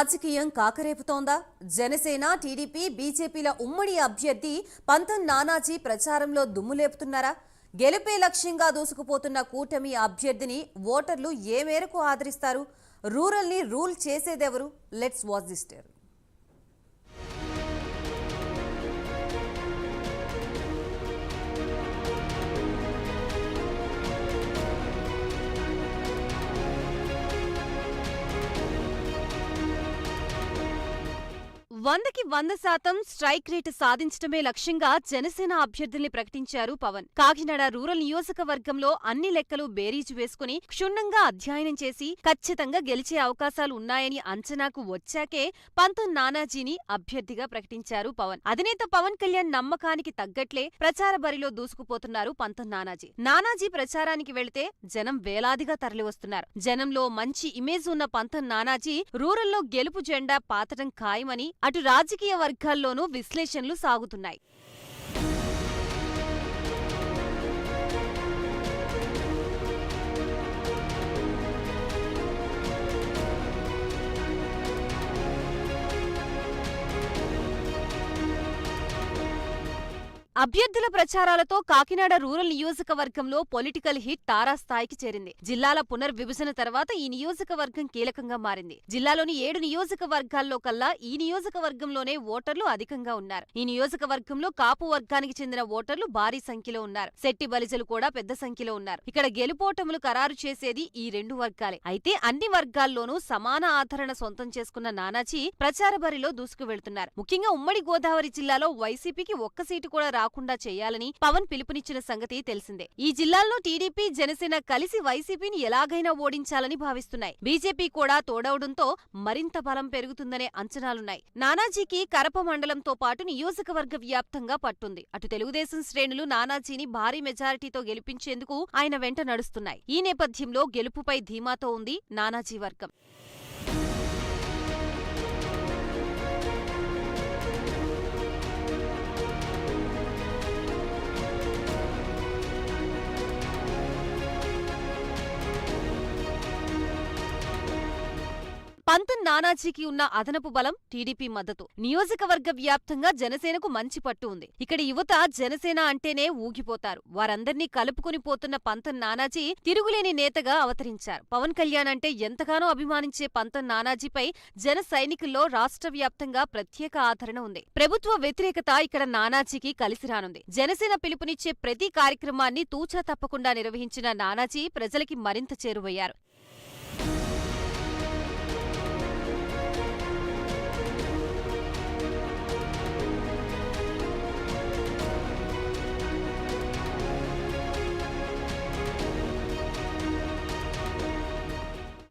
రాజకీయం కాకరేపుతోందా? జనసేన, టీడీపీ, బీజేపీల ఉమ్మడి అభ్యర్థి పంతం నానాజీ ప్రచారంలో దుమ్ములేపుతున్నారా? గెలుపే లక్ష్యంగా దూసుకుపోతున్న కూటమి అభ్యర్థిని ఓటర్లు ఏ మేరకు ఆదరిస్తారు? రూరల్ని రూల్ చేసేదెవరు? Let's watch this story. వందకి 100% స్ట్రైక్ రేటు సాధించడమే లక్ష్యంగా జనసేన అభ్యర్థుల్ని ప్రకటించారు పవన్. కాకినాడ రూరల్ నియోజకవర్గంలో అన్ని లెక్కలు బేరీజు వేసుకుని క్షుణ్ణంగా అధ్యయనం చేసి ఖచ్చితంగా గెలిచే అవకాశాలు ఉన్నాయని అంచనాకు వచ్చాకే పంతం నానాజీని అభ్యర్థిగా ప్రకటించారు పవన్. అధినేత పవన్ కళ్యాణ్ నమ్మకానికి తగ్గట్లే ప్రచార బరిలో దూసుకుపోతున్నారు పంతం నానాజీ. నానాజీ ప్రచారానికి వెళితే జనం వేలాదిగా తరలివస్తున్నారు. జనంలో మంచి ఇమేజ్ ఉన్న పంతం నానాజీ రూరల్లో గెలుపు జెండా పాతడం ఖాయమని అటు రాజకీయ వర్గాల్లోనూ విశ్లేషణలు సాగుతున్నాయి. అభ్యర్థుల ప్రచారాలతో కాకినాడ రూరల్ నియోజకవర్గంలో పొలిటికల్ హిట్ తారాస్థాయికి చేరింది. జిల్లాల పునర్విభజన తర్వాత ఈ నియోజకవర్గం కీలకంగా మారింది. జిల్లాలోని 7 నియోజకవర్గాల్లో కల్లా ఈ నియోజకవర్గంలోనే ఓటర్లు అధికంగా ఉన్నారు. ఈ నియోజకవర్గంలో కాపు వర్గానికి చెందిన ఓటర్లు భారీ సంఖ్యలో ఉన్నారు. శెట్టి బలిజలు కూడా పెద్ద సంఖ్యలో ఉన్నారు. ఇక్కడ గెలుపోటములు ఖరారు చేసేది ఈ 2 వర్గాలే. అయితే అన్ని వర్గాల్లోనూ సమాన ఆదరణ సొంతం చేసుకున్న నానాజీ ప్రచార బరిలో దూసుకు వెళ్తున్నారు. ముఖ్యంగా ఉమ్మడి గోదావరి జిల్లాలో వైసీపీకి ఒక్క సీటు కూడా రాకుండా చేయాలని పవన్ పిలుపునిచ్చిన సంగతి తెలిసిందే. ఈ జిల్లాల్లో టీడీపీ, జనసేన కలిసి వైసీపీని ఎలాగైనా ఓడించాలని భావిస్తున్నాయి. బీజేపీ కూడా తోడవడంతో మరింత బలం పెరుగుతుందనే అంచనాలున్నాయి. నానాజీకి కరప మండలంతో పాటు నియోజకవర్గ వ్యాప్తంగా పట్టుంది. అటు తెలుగుదేశం శ్రేణులు నానాజీని భారీ మెజారిటీతో గెలిపించేందుకు ఆయన వెంట నడుస్తున్నాయి. ఈ నేపథ్యంలో గెలుపుపై ధీమాతో ఉంది నానాజీ వర్గం. పంతం నానాజీకి ఉన్న అదనపు బలం టీడీపీ మద్దతు. నియోజకవర్గ వ్యాప్తంగా జనసేనకు మంచి పట్టు ఉంది. ఇక్కడ యువత జనసేన అంటేనే ఊగిపోతారు. వారందర్నీ కలుపుకుని పోతున్న పంతం నానాజీ తిరుగులేని నేతగా అవతరించారు. పవన్ కళ్యాణ్ అంటే ఎంతగానో అభిమానించే పంతం నానాజీపై జన సైనికుల్లో రాష్ట్ర వ్యాప్తంగా ప్రత్యేక ఆదరణ ఉంది. ప్రభుత్వ వ్యతిరేకత ఇక్కడ నానాజీకి కలిసి రానుంది. జనసేన పిలుపునిచ్చే ప్రతి కార్యక్రమాన్ని తూచా తప్పకుండా నిర్వహించిన నానాజీ ప్రజలకి మరింత చేరువయ్యారు.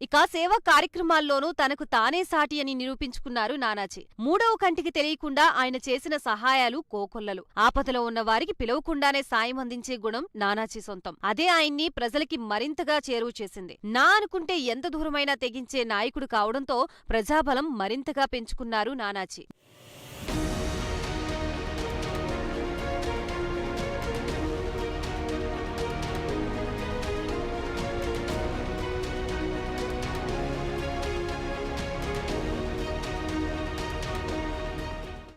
ఇక సేవా కార్యక్రమాల్లోనూ తనకు తానే సాటి అని నిరూపించుకున్నారు నానాజీ. మూడవ కంటికి తెలియకుండా ఆయన చేసిన సహాయాలు కోకొల్లలు. ఆపదలో ఉన్న వారికి పిలవకుండానే సాయం అందించే గుణం నానాజీ సొంతం. అదే ఆయన్ని ప్రజలకి మరింతగా చేరువ చేసింది. నా అనుకుంటే ఎంత దూరమైనా తెగించే నాయకుడు కావడంతో ప్రజాబలం మరింతగా పెంచుకున్నారు నానాజీ.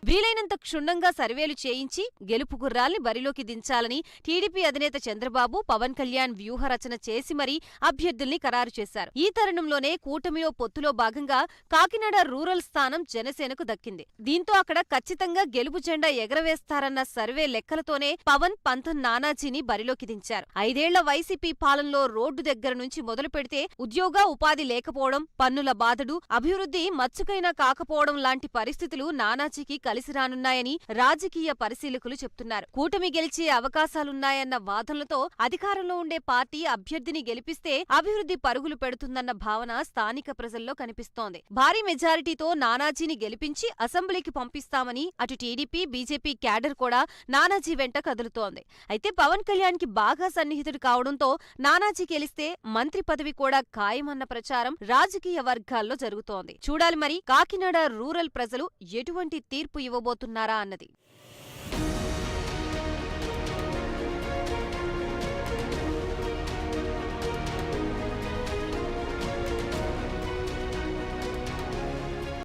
వీలైనంత క్షుణ్ణంగా సర్వేలు చేయించి గెలుపు గుర్రాల్ని బరిలోకి దించాలని టీడీపీ అధినేత చంద్రబాబు, పవన్ కళ్యాణ్ వ్యూహరచన చేసి మరీ అభ్యర్థుల్ని ఖరారు చేశారు. ఈ తరుణంలోనే కూటమిలో పొత్తులో భాగంగా కాకినాడ రూరల్ స్థానం జనసేనకు దక్కింది. దీంతో అక్కడ ఖచ్చితంగా గెలుపు జెండా ఎగరవేస్తారన్న సర్వే లెక్కలతోనే పవన్ పంతం నానాజీని బరిలోకి దించారు. 5 ఏళ్ల వైసీపీ పాలనలో రోడ్డు దగ్గర నుంచి మొదలు పెడితే ఉద్యోగ ఉపాధి లేకపోవడం, పన్నుల బాధడు, అభివృద్ధి మచ్చుకైనా కాకపోవడం లాంటి పరిస్థితులు నానాజీకి కలిసి రానున్నాయని రాజకీయ పరిశీలకులు చెప్తున్నారు. కూటమి గెలిచే అవకాశాలున్నాయన్న వాదనలతో అధికారంలో ఉండే పార్టీ అభ్యర్థిని గెలిపిస్తే అభివృద్ధి పరుగులు పెడుతుందన్న భావన స్థానిక ప్రజల్లో కనిపిస్తోంది. భారీ మెజారిటీతో నానాజీని గెలిపించి అసెంబ్లీకి పంపిస్తామని అటు టీడీపీ, బీజేపీ క్యాడర్ కూడా నానాజీ వెంట కదులుతోంది. అయితే పవన్ కళ్యాణ్ కి బాగా సన్నిహితుడు కావడంతో నానాజీ గెలిస్తే మంత్రి పదవి కూడా ఖాయమన్న ప్రచారం రాజకీయ వర్గాల్లో జరుగుతోంది. చూడాలి మరి కాకినాడ రూరల్ ప్రజలు ఎటువంటి తీర్పు ఇవ్వబోతున్నారా అన్నది.